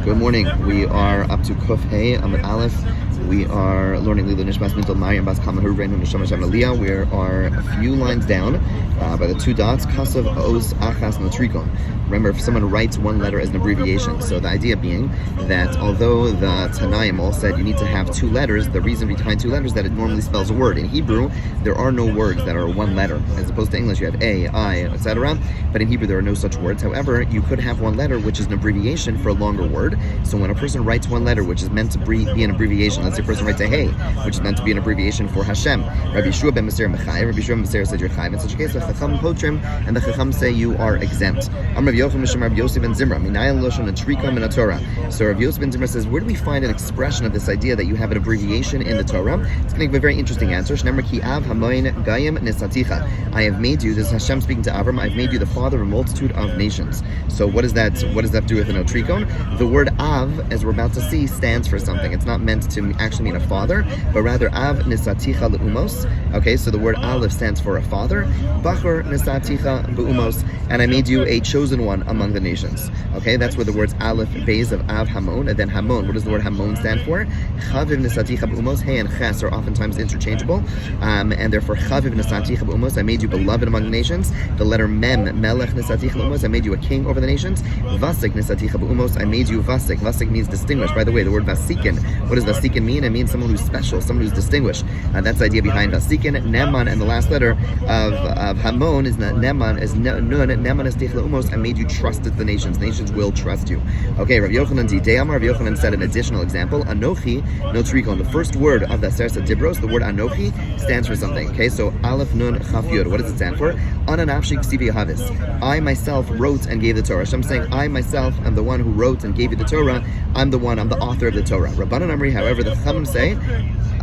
Good morning. We are up to Kuf Hey Amud Aleph. We are learning Lila Nishmas Mintel Mariam Bas Kama Hurrein Neshama Shem Aliyah. We are a few lines down by the two dots. Kasav Os Achas Notrikon. Remember, if someone writes one letter as an abbreviation, so the idea being that although the Tanaim all said you need to have two letters, the reason behind two letters is that it normally spells a word. In Hebrew, there are no words that are one letter. As opposed to English, you have A, I, etc. But in Hebrew, there are no such words. However, you could have one letter which is an abbreviation for a longer word. So when a person writes one letter which is meant to be an abbreviation, let's say a person writes a Hey, which is meant to be an abbreviation for Hashem. Rabbi Yeshua ben Meser Mechai, Rabbi Yeshua ben Meser said you're Chai. In such a case, the Chacham Potrim and the Chacham say you are exempt. So Rav Yosef ben Zimra says, where do we find an expression of this idea that you have an abbreviation in the Torah? It's going to give a very interesting answer. I have made you, this is Hashem speaking to Avram, I've made you the father of a multitude of nations. So what does that do with an otrikon? The word Av, as we're about to see, stands for something. It's not meant to actually mean a father, but rather Av nisaticha le'umos. Okay, so the word Aleph stands for a father. Bachor nisaticha be'umos, and I made you a chosen one among the nations. Okay, that's where the words Aleph, Beis of Av, Hamon, and then Hamon. What does the word Hamon stand for? Chaviv nisaticha be'umos. Hey and Ches are oftentimes interchangeable, and therefore Chaviv nisaticha be'umos. I made you beloved among the nations. The letter Mem, Melech nisaticha be'umos. I made you a king over the nations. Vasik nisaticha be'umos. I made you Vasik. Vasik means distinguished. By the way, the word Vasikin, what does Vasikin mean? It means someone who's special, someone who's distinguished. That's the idea behind Vasikin. Neman, and the last letter of Hamon is Neman, is Nun. Neman nisaticha be'umos. I made you trusted the nations. The nations will trust you. Okay, Rav Yochanan Dideyam. Rav Yochanan said an additional example. Anochi notrikon. The first word of the Sersa Dibros, the word Anochi, stands for something. Okay, so Aleph Nun Chaf Yud. What does it stand for? Ananafshi Ksivi Havis. I myself wrote and gave the Torah. So I'm saying I myself am the one who wrote and gave you the Torah. I'm the author of the Torah. Rabbanan Amri, however, the Chachamim say,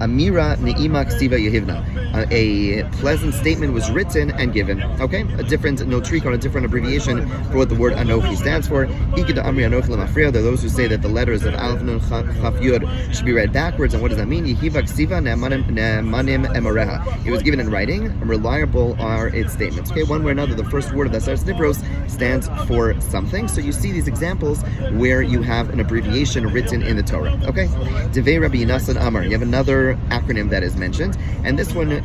Amira Ne'ima Ksiva Yehivna. A pleasant statement was written and given. Okay, a different notrikon, a different abbreviation for what the word Anochi stands for. Ikeda Amri Anochi Lamafriya. There are those who say that the letters of Aleph Nun Chaf Yud should be read backwards. And what does that mean? Yehiva Ksiva Ne'amanim Emoreha. It was given in writing, and reliable are its statements. Okay, one way or another, the first word of the Seres Nibros stands for something. So you see these examples where you have an abbreviation written in the Torah. Okay, Devei Rabbi Yinasan Amar. You have another acronym that is mentioned, and this one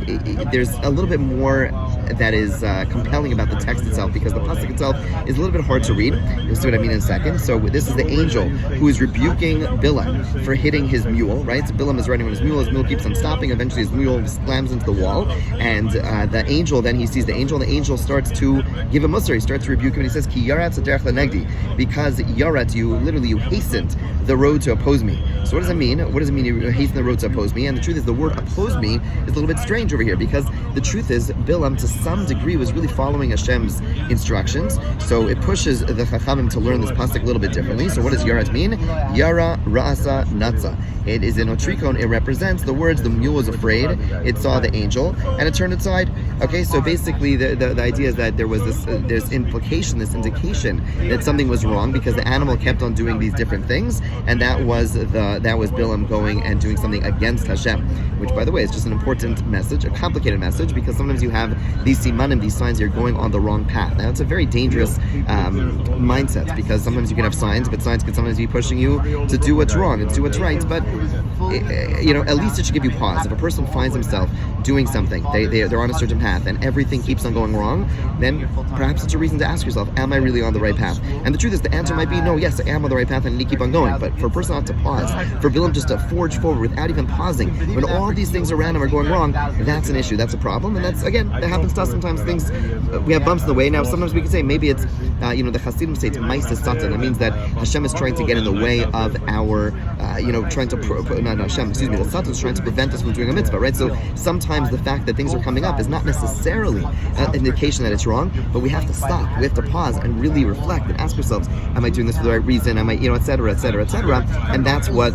there's a little bit more that is compelling about the text itself, because the pasuk itself is a little bit hard to read. You'll see what I mean in a second. So this is the angel who is rebuking Bilam for hitting his mule, right? So Bilam is riding on his mule keeps on stopping, eventually his mule slams into the wall, and the angel, then he sees the angel starts to give a musar, he starts to rebuke him, and he says, Ki yarat saderech lenegdi, because yarat, you hastened the road to oppose me. So what does it mean? What does it mean you hasten the road to oppose me? And the truth is, the word oppose me is a little bit strange over here, because the truth is, Bilam to some degree was really following Hashem's instructions, so it pushes the Chachamim to learn this pasuk a little bit differently. So what does yarat mean? Yara ra'asa natza. It is in otrikon, it represents the words, the mule was afraid, it saw the angel, and it turned aside. Okay, so basically the idea is that there was this indication that something was wrong, because the animal kept on doing these different things, and that was Bilam going and doing something against Hashem, which, by the way, is just an important message, a complicated message, because sometimes you have these simanim, these signs, you're going on the wrong path. Now, it's a very dangerous mindset, because sometimes you can have signs, but signs can sometimes be pushing you to do what's wrong and to do what's right. But at least it should give you pause. If a person finds himself doing something, they're on a certain path, and everything keeps on going wrong, then perhaps it's a reason to ask yourself, am I really on the right path? And the truth is, the answer might be no, yes, I am on the right path, and I need to keep on going. But for a person not to pause, for Bilam just to forge forward without even pausing, when all these things around him are going wrong, that's an issue, that's a problem. And that's, again, that happens to us sometimes. Things, we have bumps in the way. Now, sometimes we can say, maybe it's, the Hasidim say it's Maisa Satan. That means that Hashem is trying to get in the way of our, the Satan is trying to prevent us from doing a mitzvah, right? So sometimes the fact that things are coming up is not necessarily an indication that it's wrong, but we have to stop, we have to pause and really reflect and ask ourselves, am I doing this for the right reason? Am I, etc., etc., etc. And that's what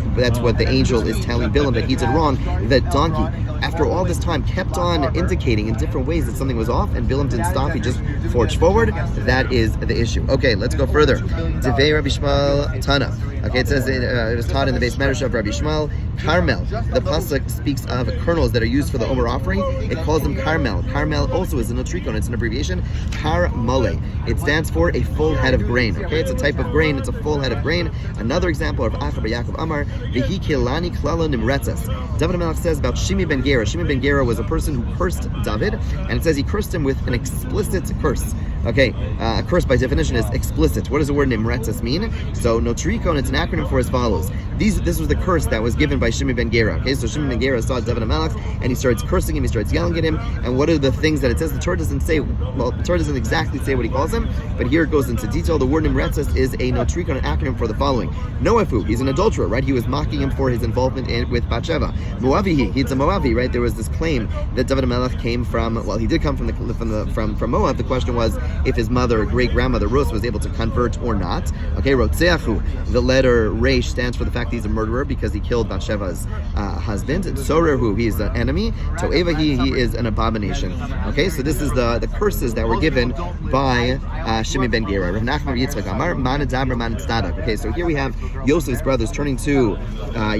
the angel is telling Bilam that he did wrong. That donkey, after all this time, kept on indicating in different ways that something was off, and Bilam didn't stop, he just forged forward. That is the issue. Okay, let's go further. Devei Rabbi Shmuel Tana. Okay, it says it was taught in the base medrash of Rabbi Shmuel. Carmel. The pasuk speaks of kernels that are used for the Omer offering. It calls them Carmel. Carmel also is an otrikon. It's an abbreviation. Carmole. It stands for a full head of grain. Okay, it's a type of grain. It's a full head of grain. Another example of Acha bar Yaakov Amar Vehi Kilani Klala Nimretzes. David HaMelech says about Shimi ben Gera. Shimi ben Gera was a person who cursed David, and it says he cursed him with an explicit curse. Okay, a curse by definition is explicit. What does the word nimretzes mean? So notrikon, it's an acronym for as follows. This was the curse that was given by Shimi ben Gera. Okay, so Shimi ben Gera saw David HaMelech, and he starts cursing him, he starts yelling at him, and what are the things that it says? The Torah doesn't say, well, the Torah doesn't exactly say what he calls him, but here it goes into detail. The word nimretzes is a notrikon, an acronym for the following. Noafu, he's an adulterer, right? He was mocking him for his involvement with Bathsheba. Moavihi, he's a Moavi, right? There was this claim that David HaMelech came from, well, he did come from Moab. The question was if his mother, great-grandmother Rus, was able to convert or not. Okay, Rotzeachu, the letter Reish stands for the fact that he's a murderer because he killed Bathsheba's husband. Sorehu, he is an enemy. Toevahi, he is an abomination. Okay, so this is the curses that were given by Shimi ben Gera. Rav Nachman Yitzchak Amar, Man Adaber, Man Tzadak. Okay, so here we have Yosef's brothers turning to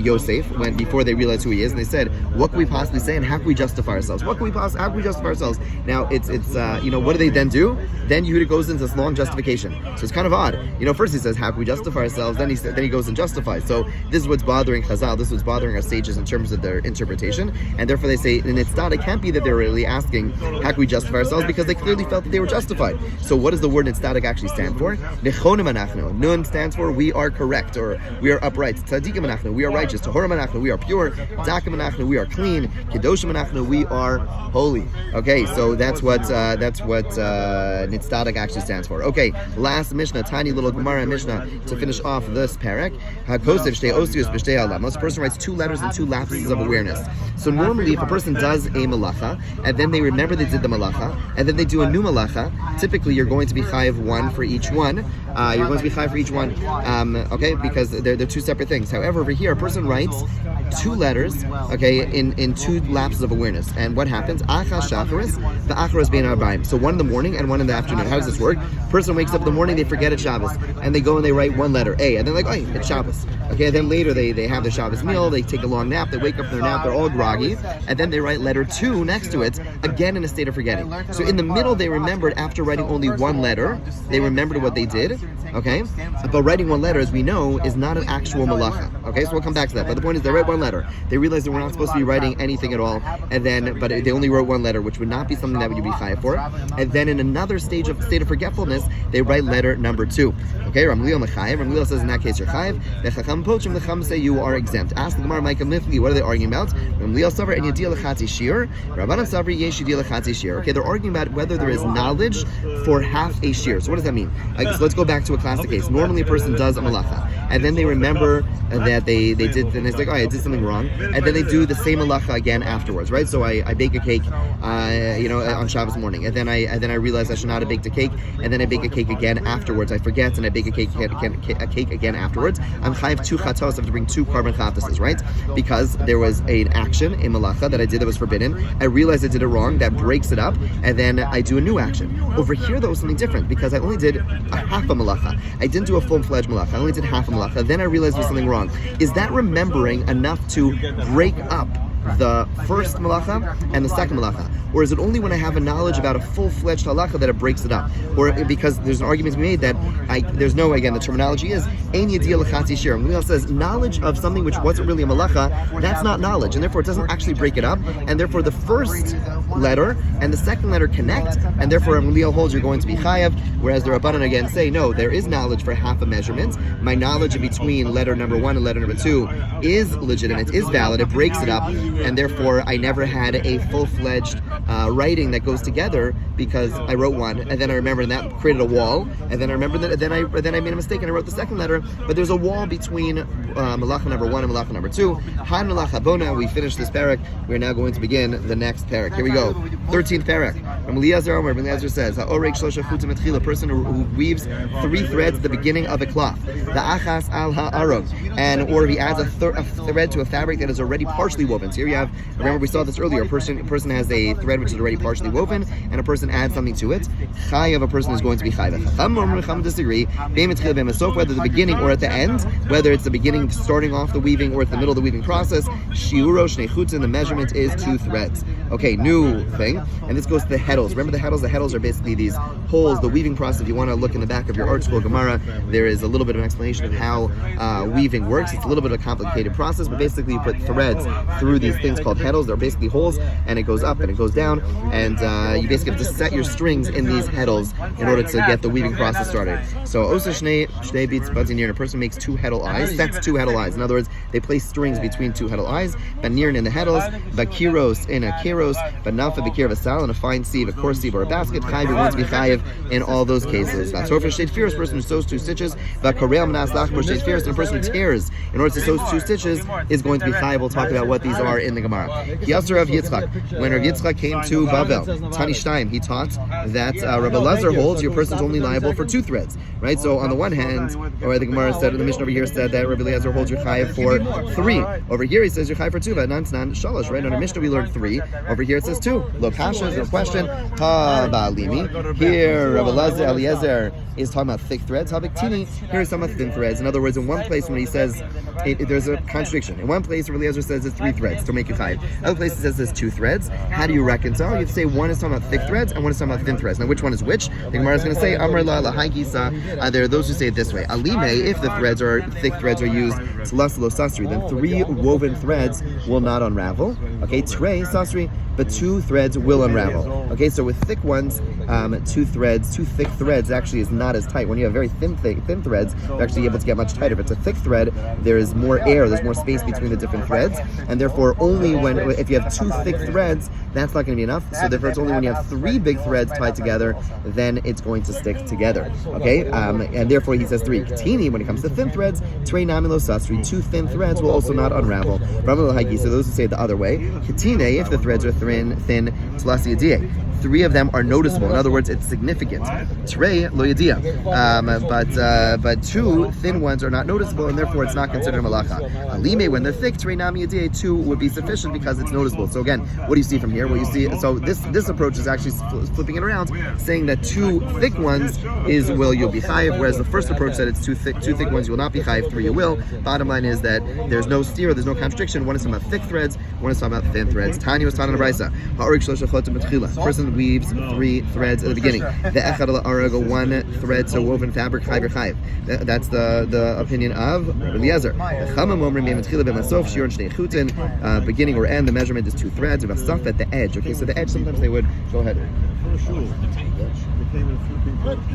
Yosef before they realize who he is, and they said, what can we possibly say and how can we justify ourselves? How can we justify ourselves? Now, it's what do they then do? Then Yehuda goes into this long justification. So it's kind of odd. First he says, how can we justify ourselves? Then he goes and justifies. So this is what's bothering Chazal. This is what's bothering our sages in terms of their interpretation. And therefore they say, and it's not, it can't be that they're really asking, how can we justify ourselves? Because they clearly felt that they were justified. So what does the word nitzdadik actually stand for? Nechonim anachnu. Nun stands for we are correct, or we are upright. Tzadikim anachnu, we are righteous. Tahorim anachnu, we are pure. Dakim anachnu, we are clean. Kedoshim anachnu, we are holy. Okay, so that's what nitzdadik actually stands for. Okay, last Mishnah, tiny little Gemara Mishnah to finish off this parak. HaKosef shtei osius b'shtei halamos. A person writes 2 letters and 2 lapses of awareness. So normally, if a person does a malacha and then they remember they did the malacha and then they do a new malacha, typically you're going to be chayiv 1 for each one. You're going to be chayiv for each one. Okay, because they're 2 separate things. However, over here, a person writes 2 letters, okay, in 2 lapses of awareness. And what happens? Achas shacharis, the acharos bein arba'im. So 1 in the morning and 1 in the afternoon. How does this work? Person wakes up in the morning, they forget it's Shabbos, and they go and they write 1 letter, A, and they're like, oh, it's Shabbos. Okay, and then later they have their Shabbos meal, they take a long nap, they wake up from their nap, they're all groggy, and then they write letter 2 next to it, again in a state of forgetting. So in the middle, they remembered after writing only 1 letter, they remembered what they did, okay? But writing 1 letter, as we know, is not an actual malacha, okay? So we'll come back to that. But the point is, they write 1 letter. They realized they were not supposed to be writing anything at all, but they only wrote 1 letter, which would not be something that would be chayav for. And then in another state of forgetfulness, they write letter number 2. Okay, Ramliel Mechayev. Ramliel says in that case you're chayav. The Chacham Pochim, the Chacham say you are exempt. Ask the Gemara Micah Mifli, what are they arguing about? Ramliel Savar and Yadil Lechatzi Shir. Rabbanan Savri Yesh Yadil Lechatzi Shir. Okay, they're arguing about whether there is knowledge for half a shir. So what does that mean? So let's go back to a classic case. Normally a person does a malacha, and then they remember that they did, and it's like, oh, I did something wrong, and then they do the same malacha again afterwards, right? So I bake a cake, on Shabbos morning, and then I realize I should not have baked a cake, and then I bake a cake again afterwards. I forget, and I bake a cake again afterwards. I'm chayav 2 chatos. I have to bring 2 carbon chatases, right? Because there was an action, a malacha that I did that was forbidden. I realized I did it wrong. That breaks it up, and then I do a new action. Over here, though, was something different because I only did a half a malacha. I didn't do a full-fledged malacha. I only did half a malacha. Then I realized there was something wrong. Is that remembering enough to break up the first malacha and the second malacha? Or is it only when I have a knowledge about a full-fledged halacha that it breaks it up? Or because there's an argument to be made that the terminology is ein yadiyah lechatzi shir. Gamliel says knowledge of something which wasn't really a malacha, that's not knowledge, and therefore it doesn't actually break it up, and therefore the first letter and the second letter connect, and therefore Gamliel holds you're going to be chayav, whereas the Rabbanan again say, no, there is knowledge for half a measurement. My knowledge between letter number 1 and letter number 2 is legitimate, is valid, it breaks it up, and therefore I never had a full-fledged writing that goes together because I wrote 1 and then I remembered that created a wall, and then I remembered that then I made a mistake and I wrote the second letter, but there's a wall between malacha number 1 and malacha number 2. Han malacha bona. We finished this parak. We're now going to begin the next parak. Here we go. 13th parak. Eliezer says, a person who weaves 3 threads at the beginning of a cloth. The achas al ha'arog, or he adds a thread to a fabric that is already partially woven. So here you have. Remember we saw this earlier. A person has a thread thread which is already partially woven, and a person adds something to it, chayav, a person is going to be chayav. Chacham disagree, whether the beginning or at the end, whether it's the beginning starting off the weaving or at the middle of the weaving process, shiuro shnei chutzin, the measurement is 2 threads. Okay, new thing, and this goes to the heddles. Remember the heddles? The heddles are basically these holes, the weaving process. If you want to look in the back of your art school Gemara, there is a little bit of an explanation of how weaving works. It's a little bit of a complicated process, but basically you put threads through these things called heddles. They're basically holes, and it goes up and it goes down, and you basically have to set your strings in these heddles in order to get the weaving process started. So osa shnei beats bazinir, and a person makes 2 heddle eyes. That's 2 heddle eyes. In other words, they place strings between 2 heddle eyes. Banir in the heddles, bakiros in a kiros, banafa bakir vasal, in a fine sieve, a coarse sieve, or a basket. Chayiv, you're going to be chayiv in all those cases. So for state fierce, person who sews 2 stitches, bakarel manas lachmor state fierce, and a person who tears in order to sew 2 stitches is going to be chayiv. We'll talk about what these are in the Gemara. Yasser of Yitzchak, when Rav Yitzchak came to Babel, Tani Shtaim, he taught that Rabbi Lazar holds your person's only liable for 2 threads, right? So on the one hand, or the Gemara said, the Mishnah over here said that Rabbi Lazar holds your chayiv for 3. Over here he says your chayiv for 2, but non shalosh, right? On the Mishnah we learned 3. Over here it says 2. Lo kasha, no question. Ha ba'alimi. Here Rabbi Lazar Eliezer is talking about thick threads. Habiktini, here is talking about thin threads. In other words, in one place when he says there's a contradiction. In one place Rabbi Eliezer says it's 3 threads to make you chayiv. Other place it says there's 2 threads. How do you reconcile? You have to say one is talking about thick threads and one is talking about thin threads. Now which one is which? The Gemara is going to say Amar la lahaikisa. There are those who say it this way. Alime, if the threads are thick threads are used tlas lo sasri, then 3 woven threads will not unravel. Okay, trei sasri, but 2 threads will unravel. Okay, so with thick ones, 2 thick threads actually is not as tight. When you have very thin threads, you're actually able to get much tighter. If it's a thick thread, there is more air, there's more space between the different threads, and therefore only if you have 2 thick threads, that's not going to be enough. So therefore it's only when you have 3 big threads tied together, then it's going to stick together. Okay, and therefore he says 3. Ketini, when it comes to thin threads, trei namilo sasri, 2 thin threads will also not unravel. So those who say it the other way, ketine, if the threads are thin, tlasi yadiyeh, 3 of them are noticeable. In other words, it's significant. Trei lo yadiyah, but 2 thin ones are not noticeable, and therefore it's not considered malacha. Alime, when they're thick, trei nami yadiyah, 2 would be sufficient because it's noticeable. So again, what do you see from here? Well, you see, so this approach is actually flipping it around, saying that 2 thick ones you'll be chayiv, whereas the first approach said it's 2 thick ones you will not be chayiv, 3 you will. Bottom line is that there's no steer, there's no contradiction. One is talking about thick threads, one is talking about thin threads. Tanya was taught in a brisa. Person weaves 3 threads at the beginning. The echad al 1 thread, so woven fabric chayiv. That's the opinion of Eliezer. Beginning or end, the measurement is 2 threads. At the edge. Okay, so the edge sometimes they would go ahead.